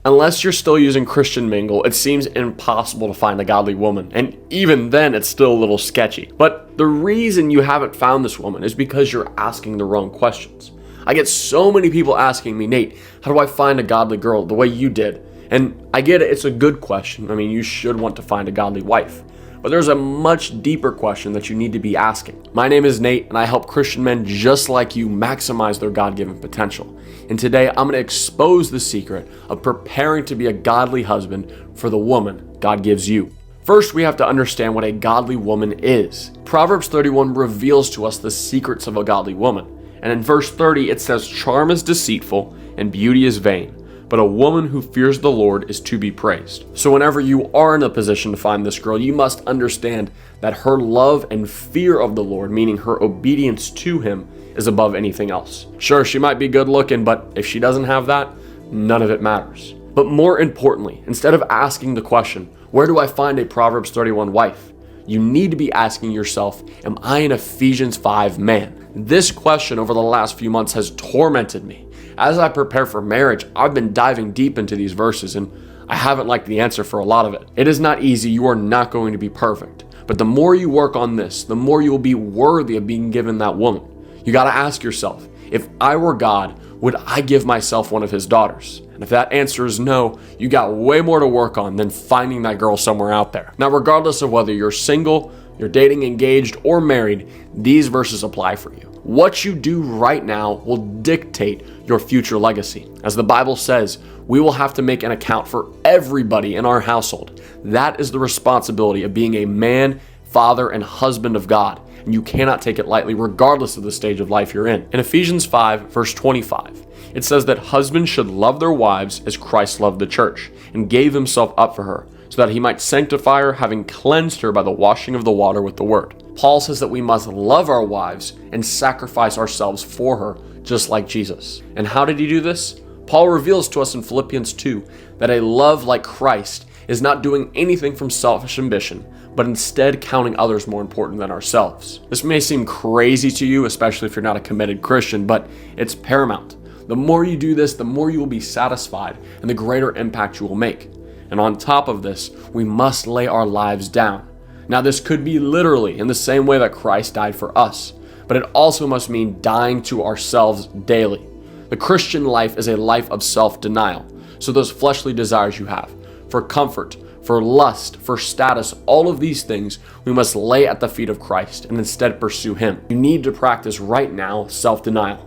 Unless you're still using Christian Mingle, it seems impossible to find a godly woman, and even then it's still a little sketchy. But the reason you haven't found this woman is because you're asking the wrong questions. I get so many people asking me, Nate, how do I find a godly girl the way you did? And I get it, it's a good question. I mean, you should want to find a godly wife. But there's a much deeper question that you need to be asking. My name is Nate, and I help Christian men just like you maximize their God-given potential. And today, I'm going to expose the secret of preparing to be a godly husband for the woman God gives you. First, we have to understand what a godly woman is. Proverbs 31 reveals to us the secrets of a godly woman. And in verse 30, it says, "Charm is deceitful and beauty is vain, but a woman who fears the Lord is to be praised." So whenever you are in a position to find this girl, you must understand that her love and fear of the Lord, meaning her obedience to him, is above anything else. Sure, she might be good looking, but if she doesn't have that, none of it matters. But more importantly, instead of asking the question, where do I find a Proverbs 31 wife? You need to be asking yourself, am I an Ephesians 5 man? This question over the last few months has tormented me. As I prepare for marriage, I've been diving deep into these verses, and I haven't liked the answer for a lot of it. It is not easy. You are not going to be perfect. But the more you work on this, the more you will be worthy of being given that woman. You got to ask yourself, if I were God, would I give myself one of his daughters? And if that answer is no, you got way more to work on than finding that girl somewhere out there. Now, regardless of whether you're single, you're dating, engaged, or married, these verses apply for you. What you do right now will dictate your future legacy. As the Bible says, we will have to make an account for everybody in our household. That is the responsibility of being a man, father, and husband of God. And you cannot take it lightly regardless of the stage of life you're in. In Ephesians 5, verse 25, it says that husbands should love their wives as Christ loved the church and gave himself up for her, so that he might sanctify her, having cleansed her by the washing of the water with the word. Paul says that we must love our wives and sacrifice ourselves for her, just like Jesus. And how did he do this? Paul reveals to us in Philippians 2 that a love like Christ is not doing anything from selfish ambition, but instead counting others more important than ourselves. This may seem crazy to you, especially if you're not a committed Christian, but it's paramount. The more you do this, the more you will be satisfied and the greater impact you will make. And on top of this, we must lay our lives down. Now, this could be literally in the same way that Christ died for us, but it also must mean dying to ourselves daily. The Christian life is a life of self-denial. So those fleshly desires you have, for comfort, for lust, for status, all of these things we must lay at the feet of Christ and instead pursue him. You need to practice right now self-denial.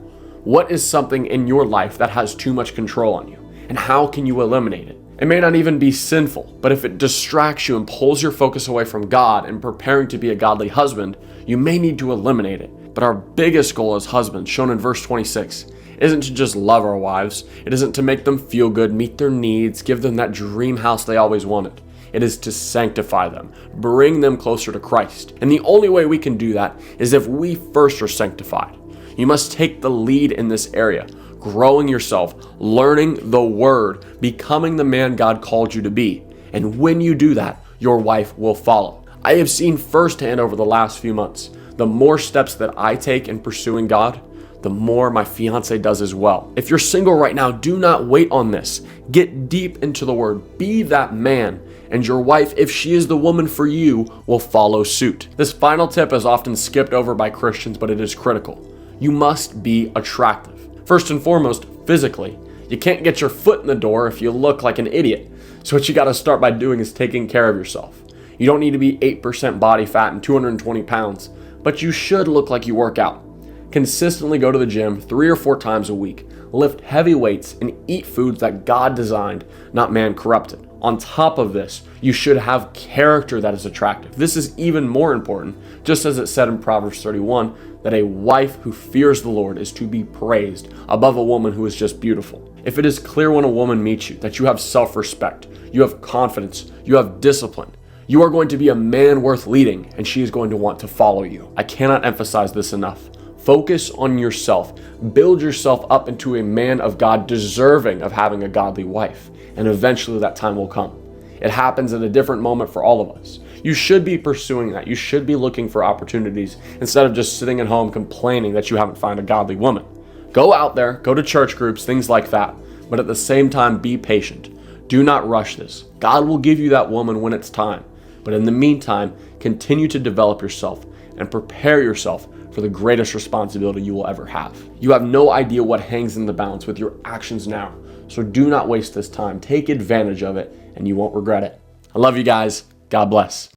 What is something in your life that has too much control on you? And how can you eliminate it? It may not even be sinful, but if it distracts you and pulls your focus away from God and preparing to be a godly husband, you may need to eliminate it. But our biggest goal as husbands, shown in verse 26, isn't to just love our wives. It isn't to make them feel good, meet their needs, give them that dream house they always wanted. It is to sanctify them, bring them closer to Christ. And the only way we can do that is if we first are sanctified. You must take the lead in this area, growing yourself, learning the word, becoming the man God called you to be. And when you do that, your wife will follow. I have seen firsthand over the last few months, the more steps that I take in pursuing God, the more my fiance does as well. If you're single right now, do not wait on this. Get deep into the word. Be that man. And your wife, if she is the woman for you, will follow suit. This final tip is often skipped over by Christians, but it is critical. You must be attractive. First and foremost, physically. You can't get your foot in the door if you look like an idiot. So what you got to start by doing is taking care of yourself. You don't need to be 8% body fat and 220 pounds, but you should look like you work out. Consistently go to the gym 3 or 4 times a week, lift heavy weights, and eat foods that God designed, not man corrupted. On top of this, you should have character that is attractive. This is even more important, just as it said in Proverbs 31, that a wife who fears the Lord is to be praised above a woman who is just beautiful. If it is clear when a woman meets you that you have self-respect, you have confidence, you have discipline, you are going to be a man worth leading, and she is going to want to follow you. I cannot emphasize this enough. Focus on yourself. Build yourself up into a man of God deserving of having a godly wife, and eventually that time will come. It happens at a different moment for all of us. You should be pursuing that. You should be looking for opportunities instead of just sitting at home complaining that you haven't found a godly woman. Go out there, go to church groups, things like that, but at the same time, be patient. Do not rush this. God will give you that woman when it's time. But in the meantime, continue to develop yourself and prepare yourself for the greatest responsibility you will ever have. You have no idea what hangs in the balance with your actions now. So do not waste this time. Take advantage of it and you won't regret it. I love you guys. God bless.